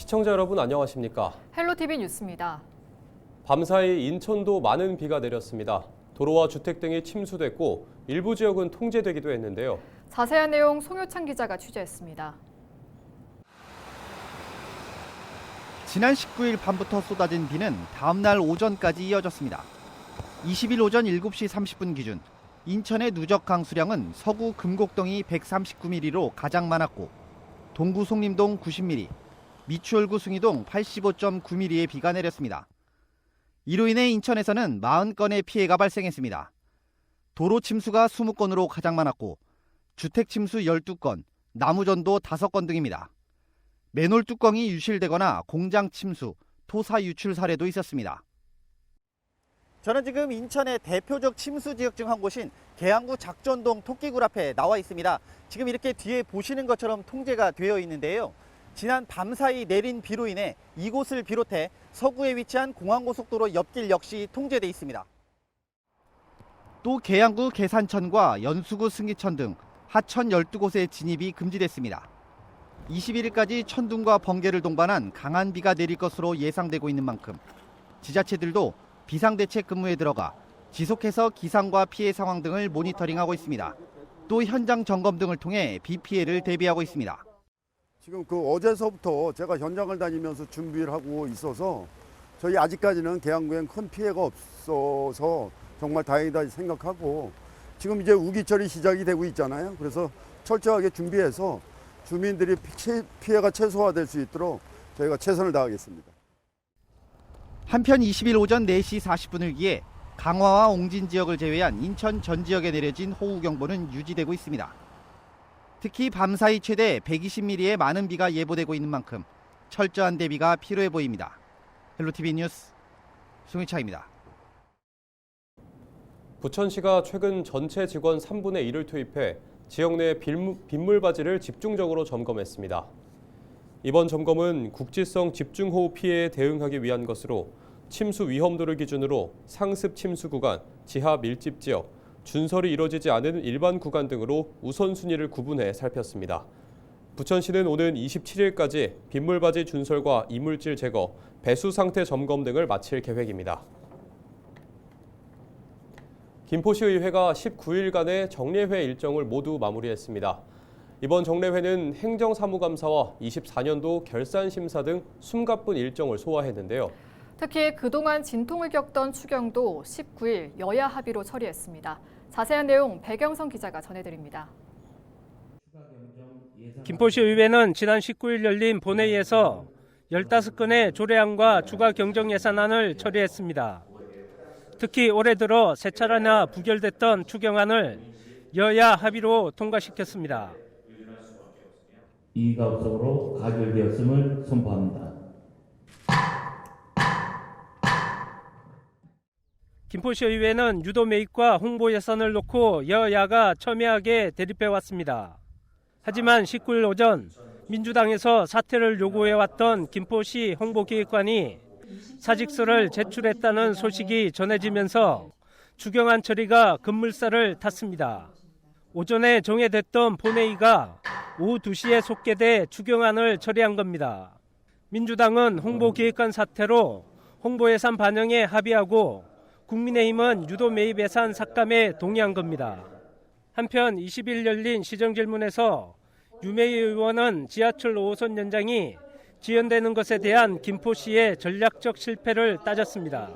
시청자 여러분 안녕하십니까? 헬로티비 뉴스입니다. 밤사이 인천도 많은 비가 내렸습니다. 도로와 주택 등이 침수됐고 일부 지역은 통제되기도 했는데요. 자세한 내용 송효창 기자가 취재했습니다. 지난 19일 밤부터 쏟아진 비는 다음 날 오전까지 이어졌습니다. 20일 오전 7시 30분 기준 인천의 누적 강수량은 서구 금곡동이 139mm로 가장 많았고 동구 송림동 90mm, 미추홀구 숭이동 85.9mm의 비가 내렸습니다. 이로 인해 인천에서는 40건의 피해가 발생했습니다. 도로 침수가 20건으로 가장 많았고 주택 침수 12건, 나무 전도 5건 등입니다. 맨홀 뚜껑이 유실되거나 공장 침수, 토사 유출 사례도 있었습니다. 저는 지금 인천의 대표적 침수 지역 중 한 곳인 계양구 작전동 토끼굴 앞에 나와 있습니다. 지금 이렇게 뒤에 보시는 것처럼 통제가 되어 있는데요. 지난 밤사이 내린 비로 인해 이곳을 비롯해 서구에 위치한 공항고속도로 옆길 역시 통제돼 있습니다. 또 계양구 계산천과 연수구 승기천 등 하천 12곳의 진입이 금지됐습니다. 21일까지 천둥과 번개를 동반한 강한 비가 내릴 것으로 예상되고 있는 만큼 지자체들도 비상대책 근무에 들어가 지속해서 기상과 피해 상황 등을 모니터링하고 있습니다. 또 현장 점검 등을 통해 비 피해를 대비하고 있습니다. 지금 어제서부터 제가 현장을 다니면서 준비를 하고 있어서 저희 아직까지는 계양구엔 큰 피해가 없어서 정말 다행이다 생각하고 지금 이제 우기철이 시작이 되고 있잖아요. 그래서 철저하게 준비해서 주민들이 피해가 최소화될 수 있도록 저희가 최선을 다하겠습니다. 한편 20일 오전 4시 40분을 기해 강화와 옹진 지역을 제외한 인천 전 지역에 내려진 호우경보는 유지되고 있습니다. 특히 밤사이 최대 120mm의 많은 비가 예보되고 있는 만큼 철저한 대비가 필요해 보입니다. 헬로티비 뉴스 송희차입니다. 부천시가 최근 전체 직원 3분의 1을 투입해 지역 내 빗물바지를 집중적으로 점검했습니다. 이번 점검은 국지성 집중호우 피해에 대응하기 위한 것으로 침수 위험도를 기준으로 상습 침수 구간, 지하 밀집 지역, 준설이 이뤄지지 않은 일반 구간 등으로 우선순위를 구분해 살폈습니다. 부천시는 오는 27일까지 빗물바지 준설과 이물질 제거, 배수 상태 점검 등을 마칠 계획입니다. 김포시의회가 19일간의 정례회 일정을 모두 마무리했습니다. 이번 정례회는 행정사무감사와 24년도 결산심사 등 숨가쁜 일정을 소화했는데요. 특히 그동안 진통을 겪던 추경도 19일 여야 합의로 처리했습니다. 자세한 내용 배경선 기자가 전해드립니다. 김포시의회는 지난 19일 열린 본회의에서 15건의 조례안과 추가 경정 예산안을 처리했습니다. 특히 올해 들어 세 차례나 부결됐던 추경안을 여야 합의로 통과시켰습니다. 이의가 없으므로 가결되었음을 선포합니다. 김포시의회는 유도 매입과 홍보 예산을 놓고 여야가 첨예하게 대립해왔습니다. 하지만 19일 오전 민주당에서 사퇴를 요구해왔던 김포시 홍보기획관이 사직서를 제출했다는 소식이 전해지면서 추경안 처리가 급물살을 탔습니다. 오전에 정회됐던 본회의가 오후 2시에 속개돼 추경안을 처리한 겁니다. 민주당은 홍보기획관 사퇴로 홍보예산 반영에 합의하고 국민의힘은 유도 매입 예산 삭감에 동의한 겁니다. 한편 20일 열린 시정질문에서 유메희 의원은 지하철 5호선 연장이 지연되는 것에 대한 김포시의 전략적 실패를 따졌습니다.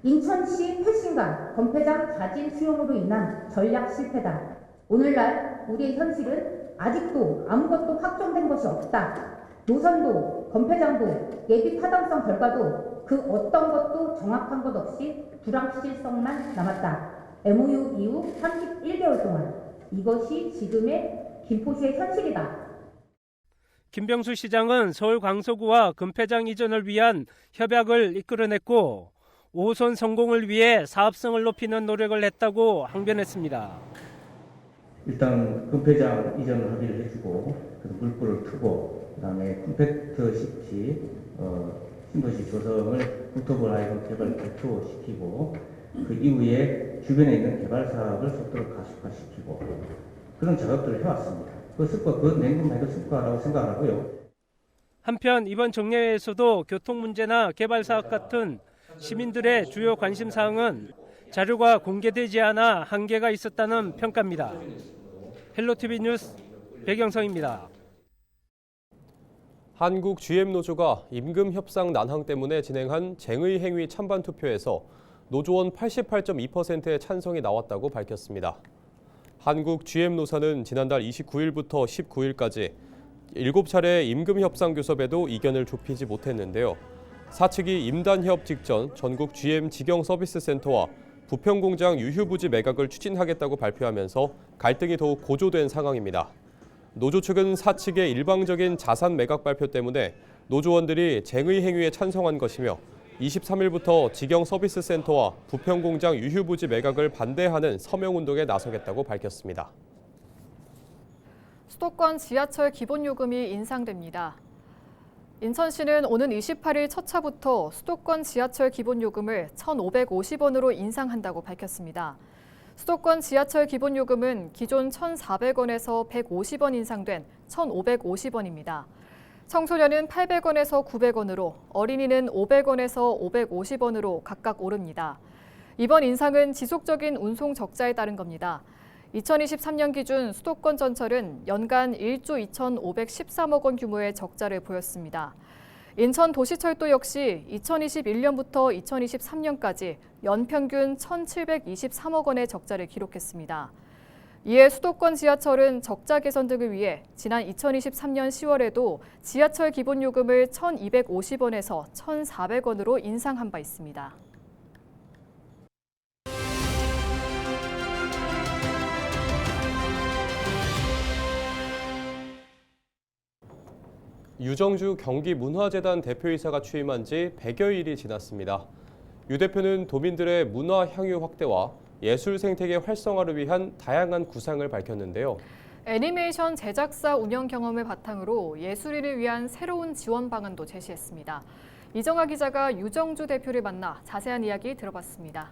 인천시 패신과 건폐장 자진 수용으로 인한 전략 실패다. 오늘날 우리의 현실은 아직도 아무것도 확정된 것이 없다. 노선도 건폐장도 예비 타당성 결과도 그 어떤 것도 정확한 것 없이 불확실성만 남았다. MOU 이후 31개월 동안 이것이 지금의 김포시의 현실이다. 김병수 시장은 서울 광서구와 금폐장 이전을 위한 협약을 이끌어냈고 5호선 성공을 위해 사업성을 높이는 노력을 했다고 항변했습니다. 일단 금폐장 이전을 합의를 해주고 물불을 트고 그다음에 컴팩트 시티 신도시 조성을 국토부로 하여금 개발 발표시키고 그 이후에 주변에 있는 개발 사업을 속도를 가속화시키고 그런 작업들을 해왔습니다. 그 성과, 그 낸 것만 해도 성과라고 생각하고요. 한편 이번 정례회에서도 교통 문제나 개발 사업 같은 시민들의 주요 관심 사항은 자료가 공개되지 않아 한계가 있었다는 평가입니다. 헬로티비 뉴스 백영성입니다. 한국 GM노조가 임금 협상 난항 때문에 진행한 쟁의 행위 찬반 투표에서 노조원 88.2%의 찬성이 나왔다고 밝혔습니다. 한국 GM노사는 지난달 29일부터 19일까지 7차례 임금 협상 교섭에도 이견을 좁히지 못했는데요. 사측이 임단협 직전 전국 GM 직영 서비스 센터와 부평공장 유휴부지 매각을 추진하겠다고 발표하면서 갈등이 더욱 고조된 상황입니다. 노조 측은 사측의 일방적인 자산 매각 발표 때문에 노조원들이 쟁의 행위에 찬성한 것이며 23일부터 직영 서비스 센터와 부평공장 유휴부지 매각을 반대하는 서명운동에 나서겠다고 밝혔습니다. 수도권 지하철 기본요금이 인상됩니다. 인천시는 오는 28일 첫 차부터 수도권 지하철 기본요금을 1,550원으로 인상한다고 밝혔습니다. 수도권 지하철 기본요금은 기존 1,400원에서 150원 인상된 1,550원입니다. 청소년은 800원에서 900원으로, 어린이는 500원에서 550원으로 각각 오릅니다. 이번 인상은 지속적인 운송 적자에 따른 겁니다. 2023년 기준 수도권 전철은 연간 1조 2,513억 원 규모의 적자를 보였습니다. 인천도시철도 역시 2021년부터 2023년까지 연평균 1,723억 원의 적자를 기록했습니다. 이에 수도권 지하철은 적자 개선 등을 위해 지난 2023년 10월에도 지하철 기본요금을 1,250원에서 1,400원으로 인상한 바 있습니다. 유정주 경기문화재단 대표이사가 취임한 지 100여일이 지났습니다. 유 대표는 도민들의 문화 향유 확대와 예술 생태계 활성화를 위한 다양한 구상을 밝혔는데요. 애니메이션 제작사 운영 경험을 바탕으로 예술인을 위한 새로운 지원 방안도 제시했습니다. 이정아 기자가 유정주 대표를 만나 자세한 이야기 들어봤습니다.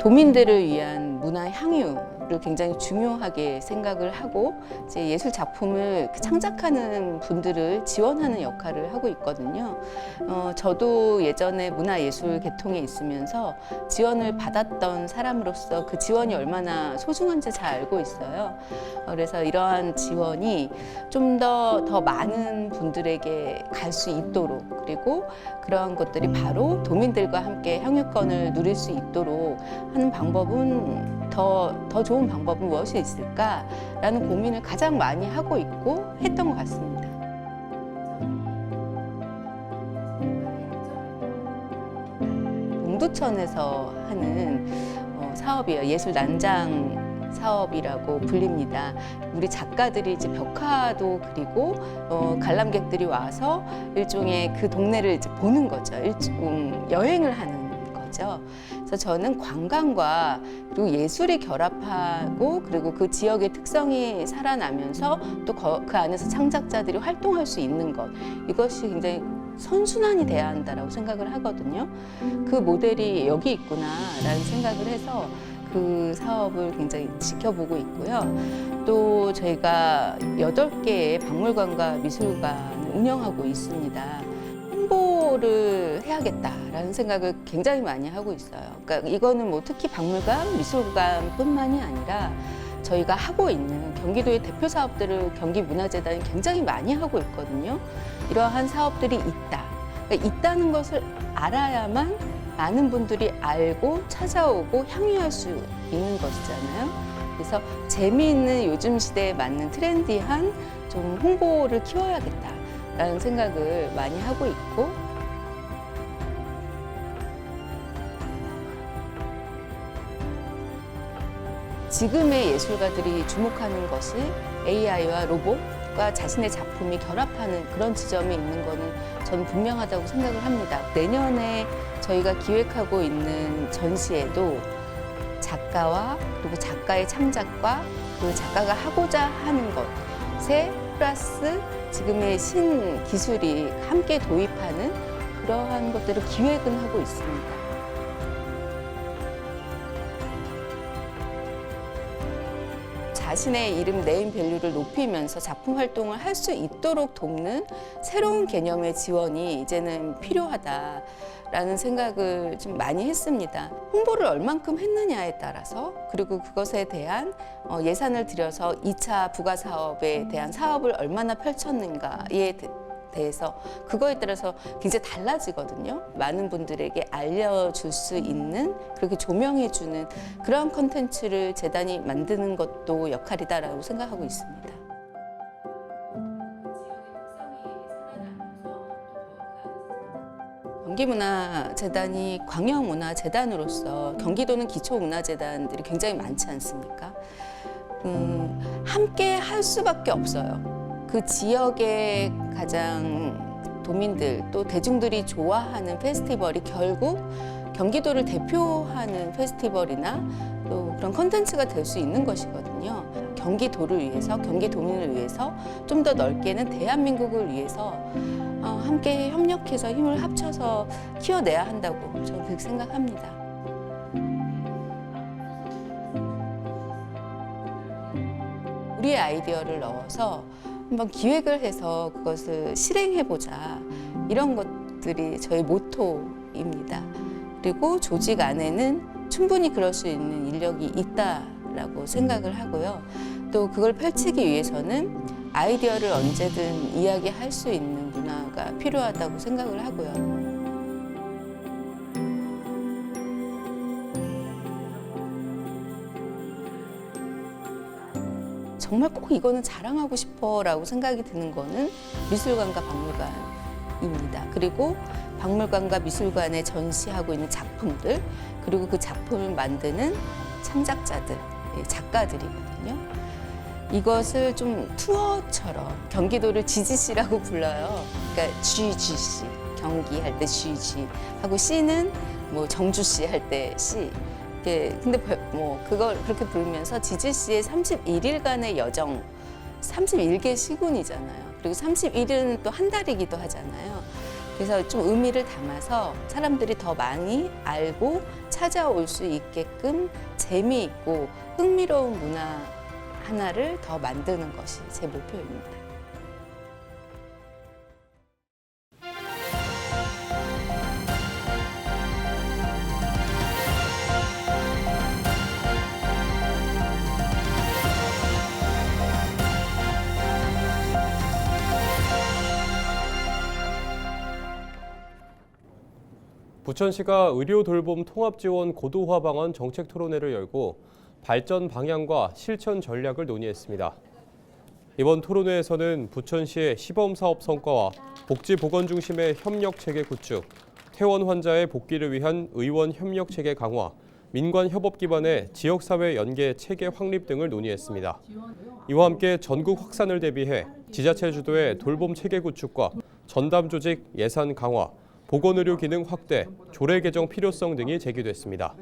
도민들을 위한 문화 향유를 굉장히 중요하게 생각을 하고 이제 예술 작품을 창작하는 분들을 지원하는 역할을 하고 있거든요. 저도 예전에 문화예술 계통에 있으면서 지원을 받았던 사람으로서 그 지원이 얼마나 소중한지 잘 알고 있어요. 그래서 이러한 지원이 좀 더 많은 분들에게 갈 수 있도록, 그리고 그러한 것들이 바로 도민들과 함께 향유권을 누릴 수 있도록 하는 방법은 더 좋은 방법은 무엇이 있을까라는 고민을 가장 많이 하고 있고 했던 것 같습니다. 동두천에서 하는 사업이에요. 예술 난장 사업이라고 불립니다. 우리 작가들이 이제 벽화도 그리고 관람객들이 와서 일종의 그 동네를 이제 보는 거죠. 여행을 하는 거죠. 그래서 저는 관광과 그리고 예술이 결합하고 그리고 그 지역의 특성이 살아나면서 또 그 안에서 창작자들이 활동할 수 있는 것, 이것이 굉장히 선순환이 돼야 한다라고 생각을 하거든요. 그 모델이 여기 있구나라는 생각을 해서 그 사업을 굉장히 지켜보고 있고요. 또 저희가 8개의 박물관과 미술관을 운영하고 있습니다. 홍보를 해야겠다라는 생각을 굉장히 많이 하고 있어요. 그러니까 이거는 뭐 특히 박물관, 미술관뿐만이 아니라 저희가 하고 있는 경기도의 대표 사업들을 경기문화재단이 굉장히 많이 하고 있거든요. 이러한 사업들이 있다. 그러니까 있다는 것을 알아야만 많은 분들이 알고 찾아오고 향유할 수 있는 것이잖아요. 그래서 재미있는 요즘 시대에 맞는 트렌디한 좀 홍보를 키워야겠다라는 생각을 많이 하고 있고, 지금의 예술가들이 주목하는 것이 AI와 로봇과 자신의 작품이 결합하는 그런 지점이 있는 거는 저는 분명하다고 생각을 합니다. 내년에 저희가 기획하고 있는 전시에도 작가와 그리고 작가의 창작과 그 작가가 하고자 하는 것에 플러스 지금의 신기술이 함께 도입하는 그러한 것들을 기획은 하고 있습니다. 자신의 이름 네임 밸류를 높이면서 작품 활동을 할 수 있도록 돕는 새로운 개념의 지원이 이제는 필요하다라는 생각을 좀 많이 했습니다. 홍보를 얼만큼 했느냐에 따라서, 그리고 그것에 대한 예산을 들여서 2차 부가 사업에 대한 사업을 얼마나 펼쳤는가에 대해서, 그거에 따라서 굉장히 달라지거든요. 많은 분들에게 알려줄 수 있는, 그렇게 조명해주는 그런 콘텐츠를 재단이 만드는 것도 역할이다라고 생각하고 있습니다. 경기문화재단이 광역문화재단으로서, 경기도는 기초문화재단들이 굉장히 많지 않습니까? 함께 할 수밖에 없어요. 그 지역의 가장 도민들 또 대중들이 좋아하는 페스티벌이 결국 경기도를 대표하는 페스티벌이나 또 그런 콘텐츠가 될 수 있는 것이거든요. 경기도를 위해서, 경기도민을 위해서, 좀 더 넓게는 대한민국을 위해서 함께 협력해서 힘을 합쳐서 키워내야 한다고 저는 그렇게 생각합니다. 우리의 아이디어를 넣어서 한번 기획을 해서 그것을 실행해보자, 이런 것들이 저희 모토입니다. 그리고 조직 안에는 충분히 그럴 수 있는 인력이 있다라고 생각을 하고요. 또 그걸 펼치기 위해서는 아이디어를 언제든 이야기할 수 있는 문화가 필요하다고 생각을 하고요. 정말 꼭 이거는 자랑하고 싶어라고 생각이 드는 거는 미술관과 박물관입니다. 그리고 박물관과 미술관에 전시하고 있는 작품들, 그리고 그 작품을 만드는 창작자들, 작가들이거든요. 이것을 좀 투어처럼, 경기도를 GGC라고 불러요. 그러니까 GGC, 경기할 때 GG 하고 C는 뭐 정주시 할 때 C. 근데 뭐 그걸 그렇게 부르면서 GGC의 31일간의 여정, 31개 시군이잖아요. 그리고 31일은 또 한 달이기도 하잖아요. 그래서 좀 의미를 담아서 사람들이 더 많이 알고 찾아올 수 있게끔 재미있고 흥미로운 문화 하나를 더 만드는 것이 제 목표입니다. 부천시가 의료 돌봄 통합 지원 고도화 방안 정책 토론회를 열고 발전 방향과 실천 전략을 논의했습니다. 이번 토론회에서는 부천시의 시범 사업 성과와 복지 보건 중심의 협력 체계 구축, 퇴원 환자의 복귀를 위한 의원 협력 체계 강화, 민관 협업 기반의 지역 사회 연계 체계 확립 등을 논의했습니다. 이와 함께 전국 확산을 대비해 지자체 주도의 돌봄 체계 구축과 전담 조직 예산 강화, 보건의료 기능 확대, 조례 개정 필요성 등이 제기됐습니다.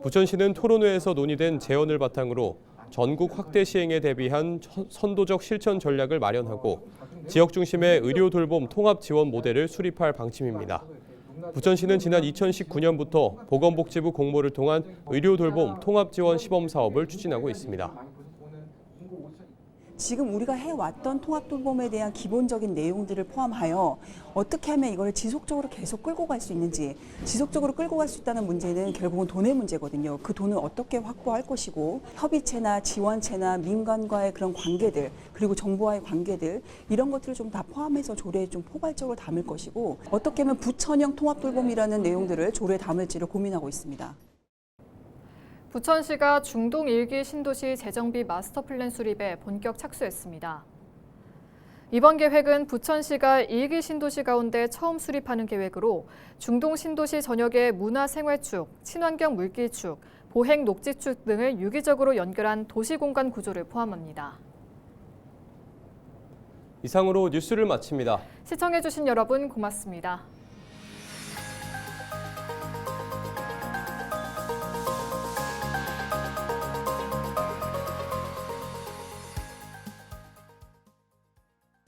부천시는 토론회에서 논의된 제언을 바탕으로 전국 확대 시행에 대비한 선도적 실천 전략을 마련하고 지역 중심의 의료 돌봄 통합 지원 모델을 수립할 방침입니다. 부천시는 지난 2019년부터 보건복지부 공모를 통한 의료 돌봄 통합 지원 시범 사업을 추진하고 있습니다. 지금 우리가 해왔던 통합돌봄에 대한 기본적인 내용들을 포함하여 어떻게 하면 이걸 지속적으로 계속 끌고 갈 수 있는지, 지속적으로 끌고 갈 수 있다는 문제는 결국은 돈의 문제거든요. 그 돈을 어떻게 확보할 것이고, 협의체나 지원체나 민간과의 그런 관계들, 그리고 정부와의 관계들, 이런 것들을 좀 다 포함해서 조례에 좀 포괄적으로 담을 것이고, 어떻게 하면 부천형 통합돌봄이라는 내용들을 조례에 담을지를 고민하고 있습니다. 부천시가 중동 1기 신도시 재정비 마스터 플랜 수립에 본격 착수했습니다. 이번 계획은 부천시가 1기 신도시 가운데 처음 수립하는 계획으로 중동 신도시 전역의 문화생활축, 친환경 물길축, 보행 녹지축 등을 유기적으로 연결한 도시공간 구조를 포함합니다. 이상으로 뉴스를 마칩니다. 시청해주신 여러분 고맙습니다.